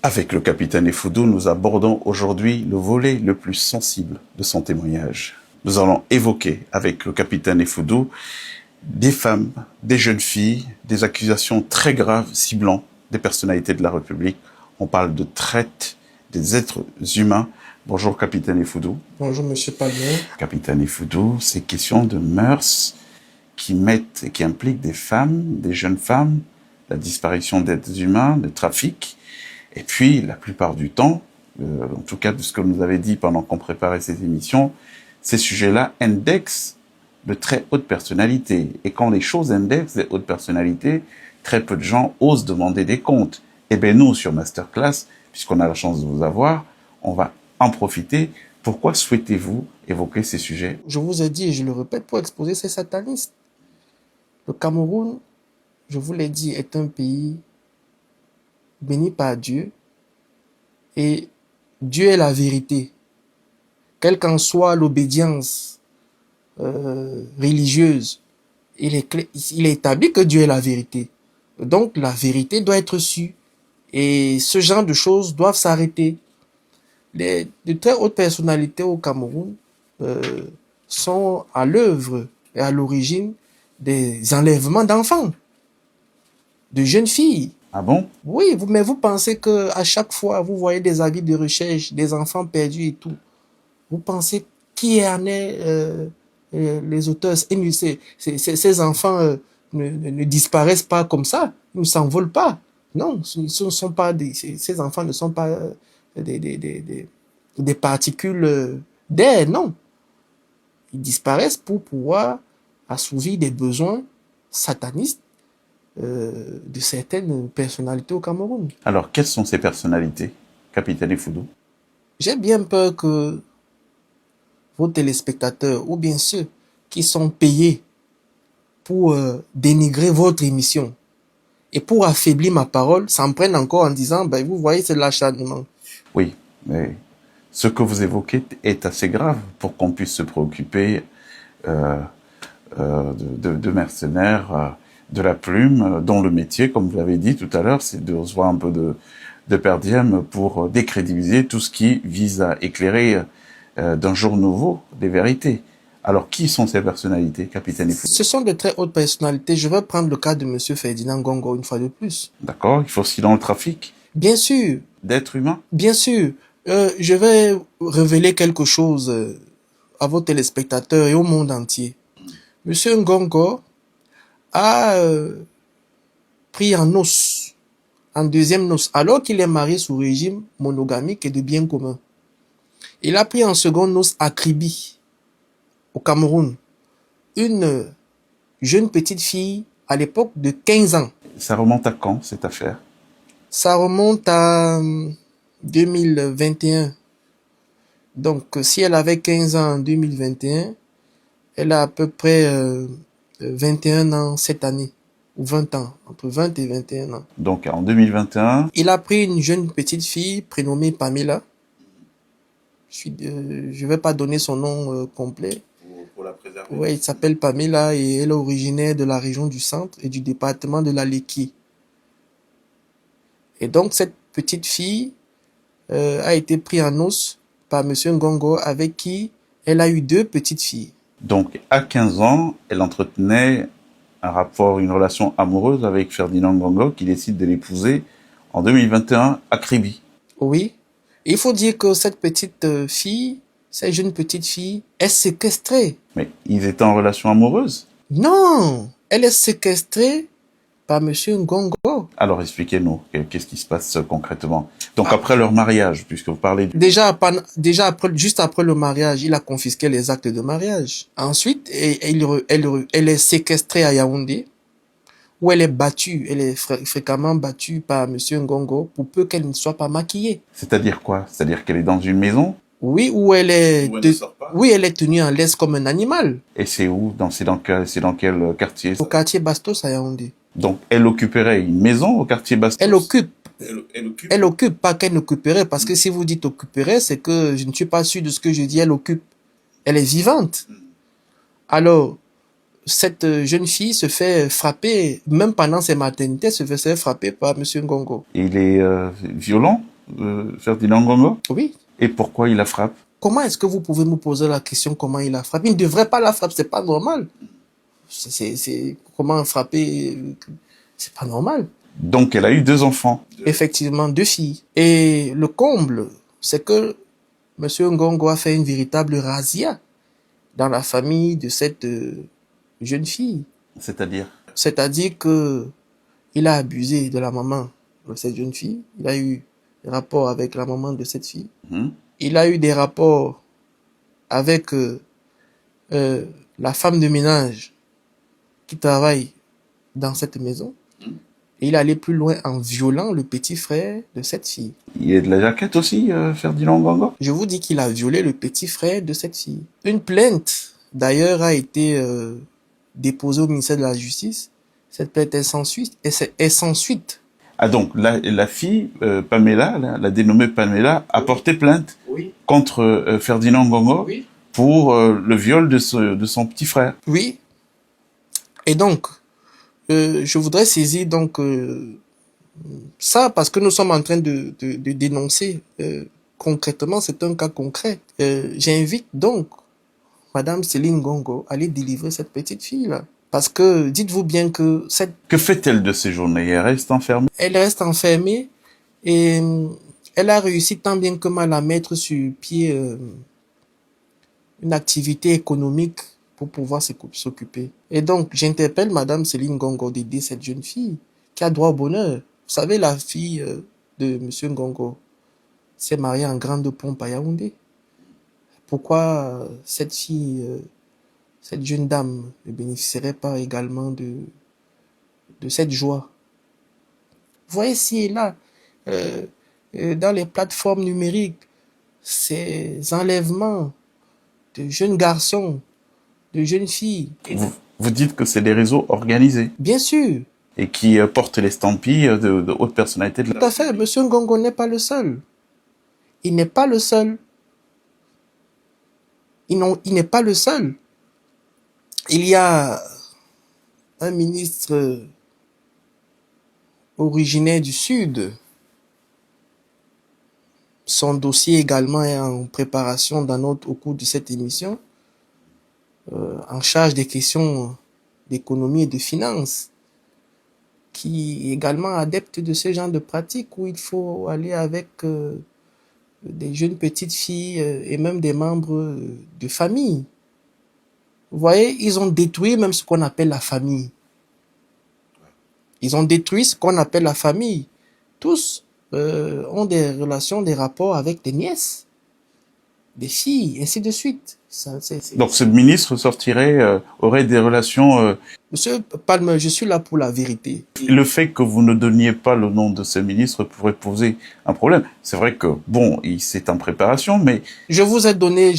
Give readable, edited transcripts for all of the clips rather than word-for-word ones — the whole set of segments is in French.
Avec le capitaine Effoudou, nous abordons aujourd'hui le volet le plus sensible de son témoignage. Nous allons évoquer avec le capitaine Effoudou des femmes, des jeunes filles, des accusations très graves ciblant des personnalités de la République. On parle de traite des êtres humains. Bonjour capitaine Effoudou. Bonjour monsieur Palmer. Capitaine Effoudou, c'est question de mœurs qui impliquent des femmes, des jeunes femmes, la disparition d'êtres humains, le trafic. Et puis, la plupart du temps, en tout cas de ce que nous avait dit pendant qu'on préparait ces émissions, ces sujets-là indexent de très haute personnalité. Et quand les choses indexent des hautes personnalités, très peu de gens osent demander des comptes. Et bien nous, sur Masterclass, puisqu'on a la chance de vous avoir, on va en profiter. Pourquoi souhaitez-vous évoquer ces sujets? Je vous ai dit et je le répète pour exposer ces satanistes. Le Cameroun, je vous l'ai dit, est un pays béni par Dieu. Et Dieu est la vérité. Quelle qu'en soit l'obédience religieuse, il est établi que Dieu est la vérité. Donc la vérité doit être sue. Et ce genre de choses doivent s'arrêter. De très hautes personnalités au Cameroun sont à l'œuvre et à l'origine des enlèvements d'enfants, de jeunes filles. Ah bon? Oui, mais vous pensez que à chaque fois vous voyez des avis de recherche, des enfants perdus et tout, vous pensez qui en est les auteurs? Ces enfants ne disparaissent pas comme ça, ils ne s'envolent pas. Non, ce ne sont pas ces enfants ne sont pas des particules d'air, non. Ils disparaissent pour pouvoir assouvir des besoins satanistes de certaines personnalités au Cameroun. Alors, quelles sont ces personnalités, capitaine Effoudou? J'ai bien peur que vos téléspectateurs, ou bien ceux qui sont payés pour dénigrer votre émission et pour affaiblir ma parole, s'en prennent encore en disant, ben, vous voyez, c'est de l'acharnement. Oui, mais ce que vous évoquez est assez grave pour qu'on puisse se préoccuper de mercenaires, de la plume, dont le métier, comme vous l'avez dit tout à l'heure, c'est de recevoir un peu de per diem pour décrédibiliser tout ce qui vise à éclairer d'un jour nouveau des vérités. Alors, qui sont ces personnalités, capitaine Effoudou? Ce sont de très hautes personnalités. Je vais prendre le cas de monsieur Ferdinand Ngongo une fois de plus. D'accord, il faut aussi dans le trafic Bien sûr, d'êtres humains. bien sûr. Je vais révéler quelque chose à vos téléspectateurs et au monde entier. Monsieur Ngongo a pris en noce, en deuxième noce, alors qu'il est marié sous régime monogamique et de bien commun. Il a pris en seconde noce à Kribi, au Cameroun, une jeune petite fille à l'époque de 15 ans. Ça remonte à quand, cette affaire? Ça remonte à 2021. Donc, si elle avait 15 ans en 2021, elle a à peu près 21 ans cette année, ou 20 ans, entre 20 et 21 ans. Donc, en 2021... Il a pris une jeune petite fille prénommée Pamela. Je vais pas donner son nom complet. Pour la préserver. Ouais, il s'appelle Pamela et elle est originaire de la région du centre et du département de la Leki. Et donc, cette petite fille a été prise en noce par monsieur Ngongo avec qui elle a eu 2 petites filles. Donc, à 15 ans, elle entretenait un rapport, une relation amoureuse avec Ferdinand Ngongo qui décide de l'épouser en 2021 à Kribi. Oui. Et il faut dire que cette petite fille, cette jeune petite fille, est séquestrée. Mais ils étaient en relation amoureuse? Non, elle est séquestrée par monsieur Ngongo. Alors, expliquez-nous, qu'est-ce qui se passe concrètement? Donc, après leur mariage, puisque vous parlez... Juste après le mariage, il a confisqué les actes de mariage. Ensuite, elle est séquestrée à Yaoundé, où elle est battue, elle est fréquemment battue par monsieur Ngongo pour peu qu'elle ne soit pas maquillée. C'est-à-dire quoi? C'est-à-dire qu'elle est dans une maison? Oui, où elle ne sort pas? Oui, elle est tenue en laisse comme un animal. Et c'est où? C'est dans quel quartier? Au quartier Bastos à Yaoundé. Donc, elle occuperait une maison au quartier Bastos? Elle occupe. occupe? Elle occupe, pas qu'elle occuperait, parce que si vous dites occuperait, c'est que je ne suis pas sûr de ce que je dis, elle occupe. Elle est vivante. Alors, cette jeune fille se fait frapper, même pendant ses maternités, se fait frapper par monsieur Ngongo. Il est violent? Ferdinand Ngongo? Oui. Et pourquoi il la frappe? Comment est-ce que vous pouvez me poser la question comment il la frappe? Il ne devrait pas la frapper, c'est pas normal. Comment frapper, c'est pas normal. Donc elle a eu 2 enfants. Effectivement, 2 filles. Et le comble, c'est que Monsieur Ngongo a fait une véritable razzia dans la famille de cette jeune fille. C'est-à-dire? C'est-à-dire que il a abusé de la maman de cette jeune fille. Il a eu des rapports avec la maman de cette fille. Il a eu des rapports avec la femme de ménage qui travaille dans cette maison. Et il allait plus loin en violant le petit frère de cette fille. Il est de la jaquette aussi, Ferdinand Ngongo? Je vous dis qu'il a violé le petit frère de cette fille. Une plainte, d'ailleurs, a été déposée au ministère de la Justice. Cette plainte est sans suite. Ah donc, la fille, Pamela, la dénommée Pamela, a porté plainte contre Ferdinand Ngongo pour le viol de son petit frère. Oui. Et donc, je voudrais saisir donc ça parce que nous sommes en train de dénoncer concrètement, c'est un cas concret. J'invite donc Madame Céline Ngongo à aller délivrer cette petite fille-là. Parce que dites-vous bien que Que fait-elle de ces journées? Elle reste enfermée? Elle reste enfermée et elle a réussi tant bien que mal à mettre sur pied une activité économique pour pouvoir s'occuper. Et donc, j'interpelle Madame Céline Ngongo d'aider cette jeune fille qui a droit au bonheur. Vous savez, la fille de Monsieur Ngongo s'est mariée en grande pompe à Yaoundé. Pourquoi cette fille, cette jeune dame ne bénéficierait pas également de cette joie? Vous voyez ci et là, dans les plateformes numériques, ces enlèvements de jeunes garçons, de jeunes filles. Vous dites que c'est des réseaux organisés? Bien sûr. Et qui portent l'estampille de haute personnalité de la... Tout à fait. Monsieur Ngongo n'est pas le seul. Il n'est pas le seul. Il n'est pas le seul. Il y a un ministre originaire du Sud. Son dossier également est en préparation au cours de cette émission. En charge des questions d'économie et de finances, qui est également adepte de ce genre de pratiques où il faut aller avec des jeunes petites filles et même des membres de famille. Vous voyez, ils ont détruit même ce qu'on appelle la famille. Ils ont détruit ce qu'on appelle la famille. Tous ont des relations, des rapports avec des nièces, des filles, ainsi de suite. Donc ce ministre aurait des relations... Monsieur Palme, je suis là pour la vérité. Le fait que vous ne donniez pas le nom de ce ministre pourrait poser un problème. C'est vrai que, bon, c'est en préparation, mais... Je vous ai donné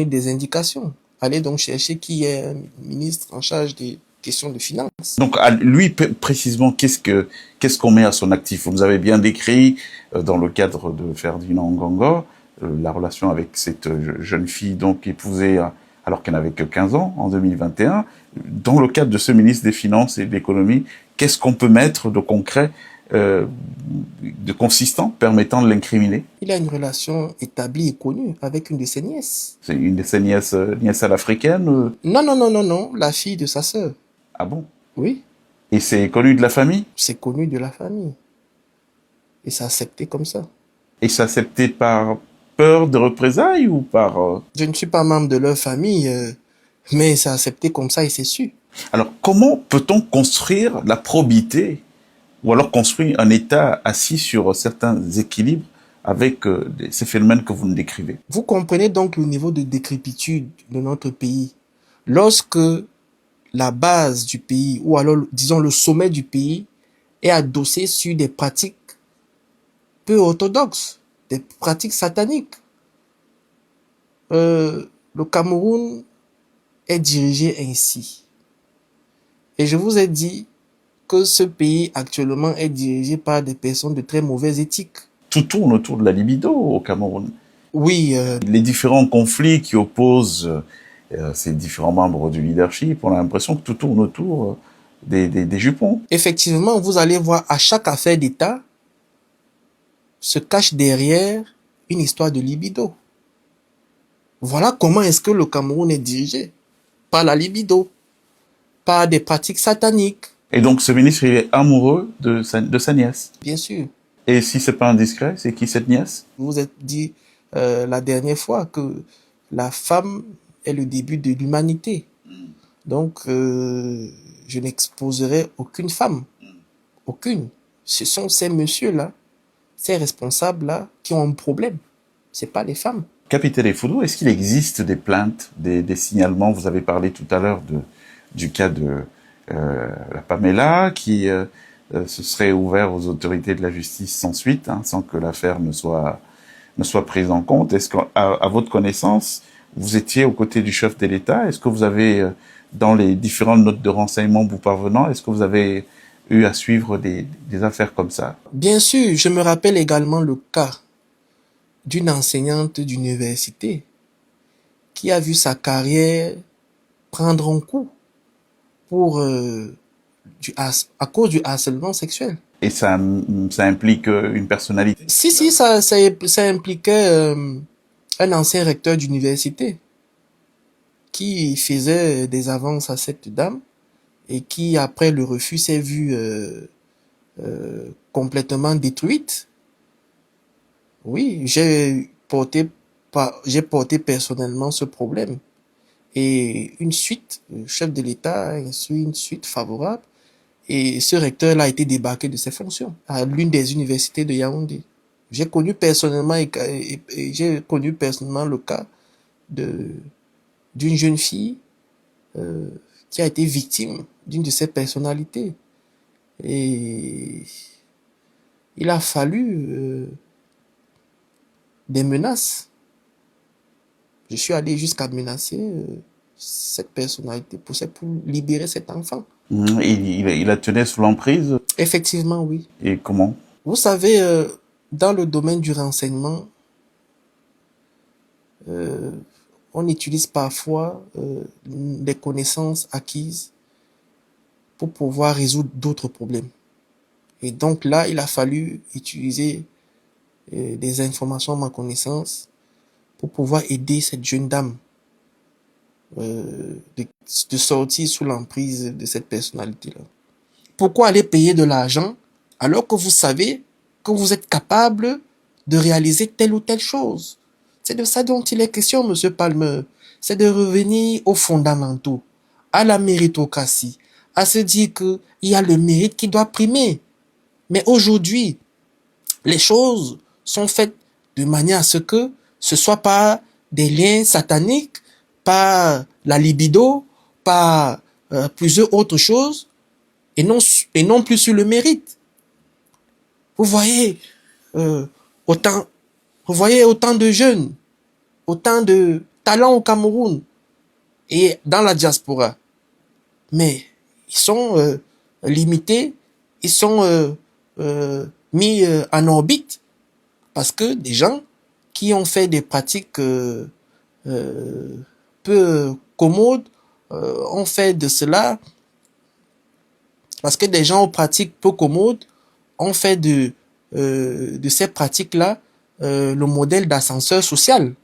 des indications. Allez donc chercher qui est un ministre en charge des questions de finances. Donc, lui, précisément, qu'est-ce qu'on met à son actif? Vous avez bien décrit, dans le cadre de Ferdinand Ngongo, la relation avec cette jeune fille, donc épousée alors qu'elle n'avait que 15 ans, en 2021. Dans le cadre de ce ministre des Finances et de l'Économie, qu'est-ce qu'on peut mettre de concret, de consistant, permettant de l'incriminer? Il a une relation établie et connue avec une de ses nièces. C'est une de ses nièces à l'africaine? Non, la fille de sa sœur. Ah bon? Oui. Et c'est connu de la famille? C'est connu de la famille. Et c'est accepté comme ça. Et c'est accepté par peur de représailles ou par... Je ne suis pas membre de leur famille, mais c'est accepté comme ça et c'est su. Alors, comment peut-on construire la probité ou alors construire un État assis sur certains équilibres avec ces phénomènes que vous nous décrivez? Vous comprenez donc le niveau de décrépitude de notre pays. Lorsque la base du pays, ou alors, disons, le sommet du pays, est adossé sur des pratiques peu orthodoxes, des pratiques sataniques. Le Cameroun est dirigé ainsi. Et je vous ai dit que ce pays actuellement est dirigé par des personnes de très mauvaise éthique. Tout tourne autour de la libido au Cameroun. Oui. Les différents conflits qui opposent ces différents membres du leadership, on a l'impression que tout tourne autour des jupons. Effectivement, vous allez voir à chaque affaire d'État, se cache derrière une histoire de libido. Voilà comment est-ce que le Cameroun est dirigé. Par la libido, par des pratiques sataniques. Et donc, ce ministre, il est amoureux de sa nièce. Bien sûr. Et si c'est pas indiscret, c'est qui cette nièce? Vous vous êtes dit la dernière fois que la femme est le début de l'humanité. Donc, je n'exposerai aucune femme. Aucune. Ce sont ces messieurs-là, ces responsables-là, qui ont un problème. C'est pas les femmes. Capitaine Effoudou, est-ce qu'il existe des plaintes, des signalements? Vous avez parlé tout à l'heure du cas de la Pamela, qui se serait ouvert aux autorités de la justice sans suite, hein, sans que l'affaire ne soit prise en compte. Est-ce qu'à votre connaissance, vous étiez aux côtés du chef de l'État? Est-ce que vous avez, dans les différentes notes de renseignement vous parvenant, est-ce que vous avez eu à suivre des affaires comme ça? Bien sûr, je me rappelle également le cas d'une enseignante d'université qui a vu sa carrière prendre un coup pour à cause du harcèlement sexuel. Et ça implique une personnalité? Si, ça impliquait un ancien recteur d'université qui faisait des avances à cette dame et qui, après le refus, s'est vue complètement détruite. Oui, j'ai porté personnellement ce problème. Et une suite, le chef de l'État a instruit une suite favorable. Et ce recteur-là a été débarqué de ses fonctions à l'une des universités de Yaoundé. J'ai connu personnellement j'ai connu personnellement le cas d'une jeune fille qui a été victime d'une de ces personnalités. Et il a fallu des menaces. Je suis allé jusqu'à menacer cette personnalité pour libérer cet enfant. Il la tenait sous l'emprise? Effectivement, oui. Et comment? Vous savez, dans le domaine du renseignement, on utilise parfois des connaissances acquises pour pouvoir résoudre d'autres problèmes. Et donc là, il a fallu utiliser des informations à ma connaissance pour pouvoir aider cette jeune dame de sortir sous l'emprise de cette personnalité-là. Pourquoi aller payer de l'argent alors que vous savez que vous êtes capable de réaliser telle ou telle chose? C'est de ça dont il est question, Monsieur Palmer. C'est de revenir aux fondamentaux, à la méritocratie, à se dire qu'il y a le mérite qui doit primer. Mais aujourd'hui, les choses sont faites de manière à ce que ce soit pas des liens sataniques, pas la libido, pas plusieurs autres choses, et non plus sur le mérite. Vous voyez autant de jeunes, autant de talents au Cameroun et dans la diaspora, mais ils sont limités, ils sont mis en orbite parce que des gens qui ont fait des pratiques peu commodes ont fait de cela, parce que des gens aux pratiques peu commodes ont fait de ces pratiques-là le modèle d'ascenseur social.